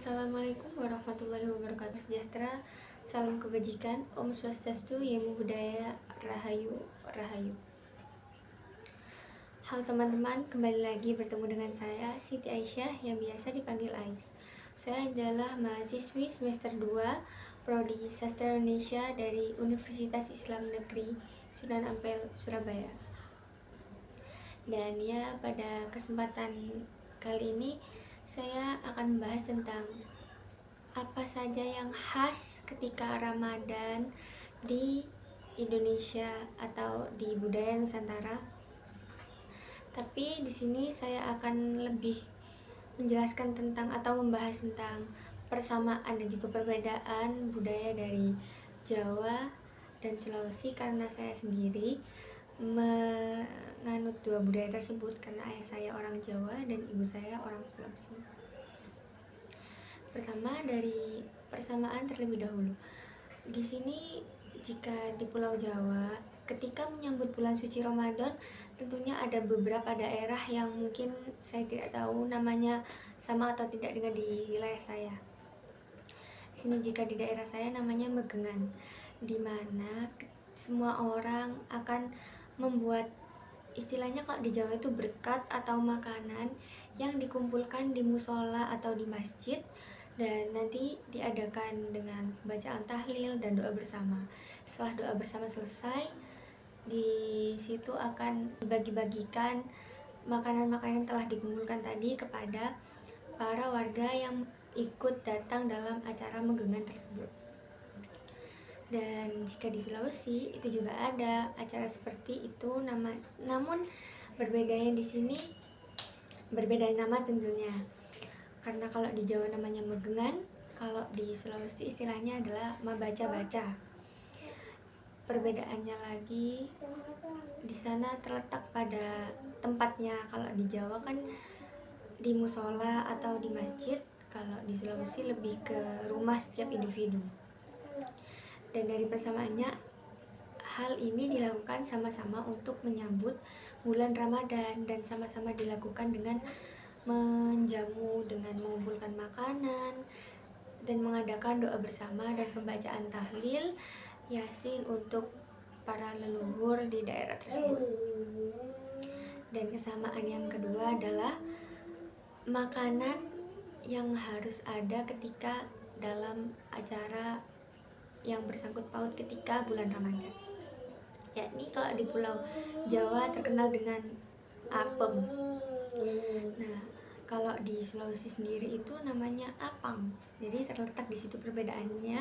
Assalamualaikum warahmatullahi wabarakatuh. Sejahtera, salam kebajikan, Om Swastiastu, Yemo Budaya, Rahayu, Rahayu. Halo teman-teman, kembali lagi bertemu dengan saya, Siti Aisyah, yang biasa dipanggil Ais. Saya adalah mahasiswi semester 2, Prodi Sastra Indonesia dari Universitas Islam Negeri Sunan Ampel, Surabaya. Dan ya, pada kesempatan kali ini saya akan membahas tentang apa saja yang khas ketika Ramadan di Indonesia atau di budaya Nusantara. Tapi di sini saya akan lebih menjelaskan tentang atau membahas tentang persamaan dan juga perbedaan budaya dari Jawa dan Sulawesi, karena saya sendiri menganut dua budaya tersebut karena ayah saya orang Jawa dan ibu saya orang Sulawesi. Pertama, dari persamaan terlebih dahulu. Di sini jika di Pulau Jawa, ketika menyambut bulan suci Ramadan, tentunya ada beberapa daerah yang mungkin saya tidak tahu namanya sama atau tidak dengan di wilayah saya. Di sini jika di daerah saya namanya Megengan, di mana semua orang akan membuat, istilahnya kalau di Jawa itu berkat atau makanan yang dikumpulkan di musola atau di masjid, dan nanti diadakan dengan bacaan tahlil dan doa bersama. Setelah doa bersama selesai, di situ akan dibagi-bagikan makanan-makanan yang telah dikumpulkan tadi kepada para warga yang ikut datang dalam acara Megengan tersebut. Dan jika di Sulawesi itu juga ada acara seperti itu, namun berbedanya di sini berbeda nama tentunya. Karena kalau di Jawa namanya Megengan, kalau di Sulawesi istilahnya adalah mabaca-baca. Perbedaannya lagi di sana terletak pada tempatnya. Kalau di Jawa kan di musola atau di masjid, kalau di Sulawesi lebih ke rumah setiap individu. Dan dari persamaannya, hal ini dilakukan sama-sama untuk menyambut bulan Ramadan dan sama-sama dilakukan dengan menjamu, dengan mengumpulkan makanan dan mengadakan doa bersama dan pembacaan tahlil Yasin untuk para leluhur di daerah tersebut. Dan kesamaan yang kedua adalah makanan yang harus ada ketika dalam acara yang bersangkut paut ketika bulan Ramadan. Yakni kalau di Pulau Jawa terkenal dengan apem. Nah, kalau di Sulawesi sendiri itu namanya apang. Jadi terletak di situ perbedaannya,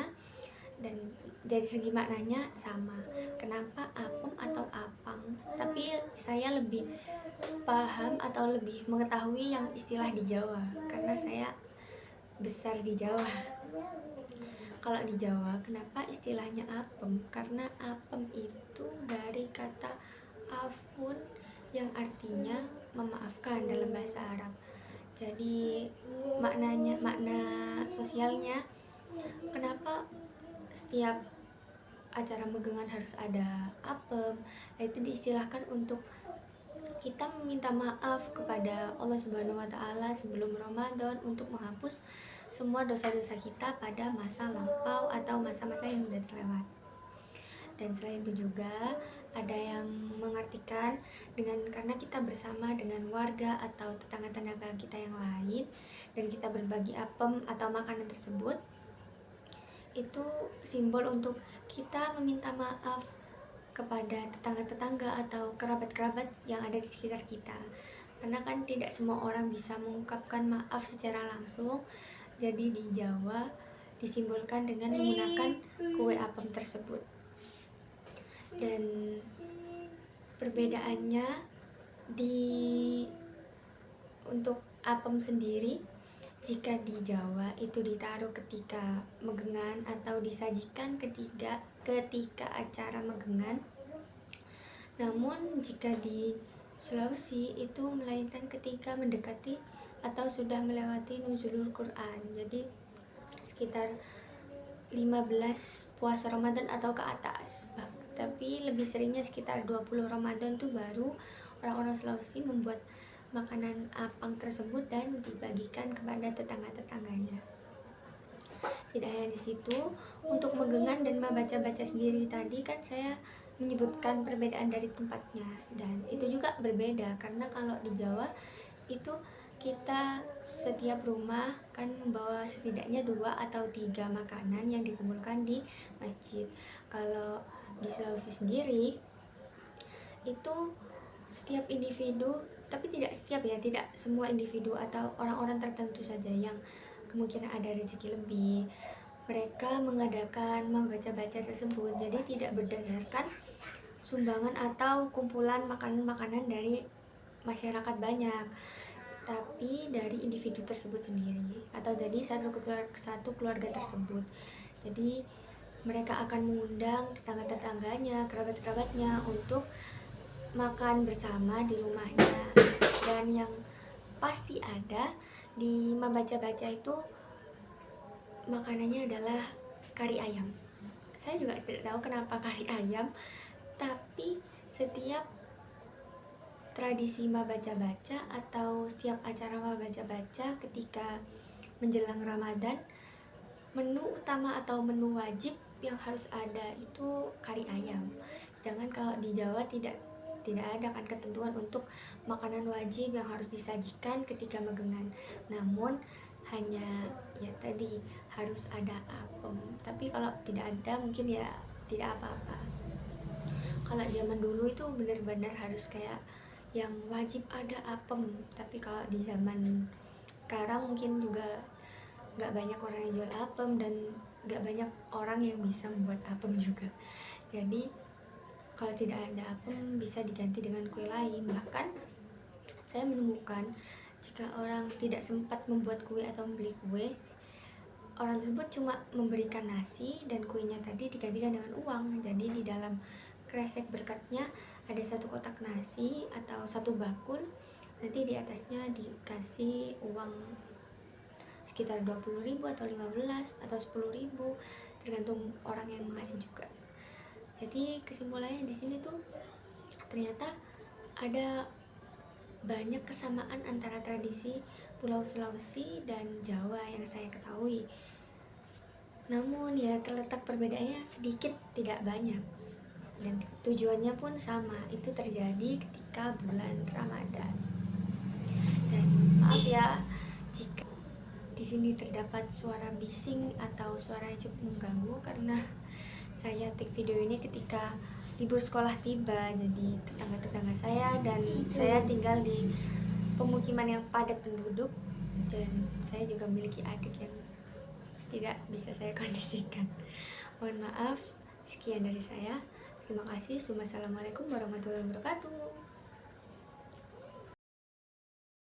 dan dari segi maknanya sama. Kenapa apem atau apang? Tapi saya lebih paham atau lebih mengetahui yang istilah di Jawa karena saya besar di Jawa. Kalau di Jawa, kenapa istilahnya apem? Karena apem itu dari kata afun yang artinya memaafkan dalam bahasa Arab. Jadi makna sosialnya, kenapa setiap acara Megengan harus ada apem? Itu diistilahkan untuk kita meminta maaf kepada Allah Subhanahu wa Ta'ala sebelum Ramadan untuk menghapus semua dosa-dosa kita pada masa lampau atau masa-masa yang sudah terlewat. Dan selain itu juga ada yang mengartikan dengan karena kita bersama dengan warga atau tetangga-tetangga kita yang lain dan kita berbagi apem atau makanan tersebut, itu simbol untuk kita meminta maaf kepada tetangga-tetangga atau kerabat-kerabat yang ada di sekitar kita. Karena kan tidak semua orang bisa mengungkapkan maaf secara langsung. Jadi di Jawa disimbolkan dengan menggunakan kue apem tersebut. Dan perbedaannya untuk apem sendiri, jika di Jawa itu ditaruh ketika Megengan atau disajikan ketika acara Megengan. Namun jika di Sulawesi itu melainkan ketika mendekati atau sudah melewati nuzulul Quran. Jadi sekitar 15 puasa Ramadan atau ke atas. Tapi lebih seringnya sekitar 20 Ramadan tuh baru orang-orang Sulawesi membuat makanan apang tersebut dan dibagikan kepada tetangga-tetangganya. Tidak hanya di situ, untuk Megengan dan membaca-baca sendiri tadi kan saya menyebutkan perbedaan dari tempatnya, dan itu juga berbeda karena kalau di Jawa itu kita setiap rumah kan membawa setidaknya 2 atau 3 makanan yang dikumpulkan di masjid. Kalau di Sulawesi sendiri itu setiap individu, tapi tidak setiap ya, tidak semua individu atau orang-orang tertentu saja yang kemungkinan ada rezeki lebih, mereka mengadakan membaca-baca tersebut. Jadi tidak berdasarkan sumbangan atau kumpulan makanan-makanan dari masyarakat banyak, tapi dari individu tersebut sendiri atau dari satu keluarga tersebut. Jadi mereka akan mengundang tetangga-tetangganya, kerabat-kerabatnya untuk makan bersama di rumahnya. Dan yang pasti ada di membaca-baca itu makanannya adalah kari ayam. Saya juga tidak tahu kenapa kari ayam, tapi setiap tradisi baca-baca atau setiap acara baca-baca ketika menjelang Ramadan, menu utama atau menu wajib yang harus ada itu kari ayam. Sedangkan kalau di Jawa tidak ada kan ketentuan untuk makanan wajib yang harus disajikan ketika Megengan. Namun hanya ya tadi harus ada apem. Tapi kalau tidak ada mungkin ya tidak apa-apa. Kalau zaman dulu itu benar-benar harus kayak yang wajib ada apem. Tapi kalau di zaman sekarang mungkin juga nggak banyak orang yang jual apem dan nggak banyak orang yang bisa membuat apem juga. Jadi kalau tidak ada apem bisa diganti dengan kue lain. Bahkan saya menemukan jika orang tidak sempat membuat kue atau membeli kue, orang tersebut cuma memberikan nasi dan kuenya tadi digantikan dengan uang. Jadi di dalam kresek berkatnya ada 1 kotak nasi atau 1 bakul, nanti di atasnya dikasih uang sekitar 20.000 atau 15 atau 10.000, tergantung orang yang mengasih juga. Jadi kesimpulannya di sini tuh ternyata ada banyak kesamaan antara tradisi Pulau Sulawesi dan Jawa yang saya ketahui. Namun ya terletak perbedaannya sedikit, tidak banyak. Dan tujuannya pun sama, itu terjadi ketika bulan Ramadan. Dan maaf ya jika di sini terdapat suara bising atau suara yang cukup mengganggu karena saya take video ini ketika libur sekolah tiba. Jadi tetangga-tetangga saya dan saya tinggal di pemukiman yang padat penduduk, dan saya juga memiliki adik yang tidak bisa saya kondisikan. Mohon maaf, sekian dari saya. Terima kasih. Wassalamualaikum warahmatullahi wabarakatuh.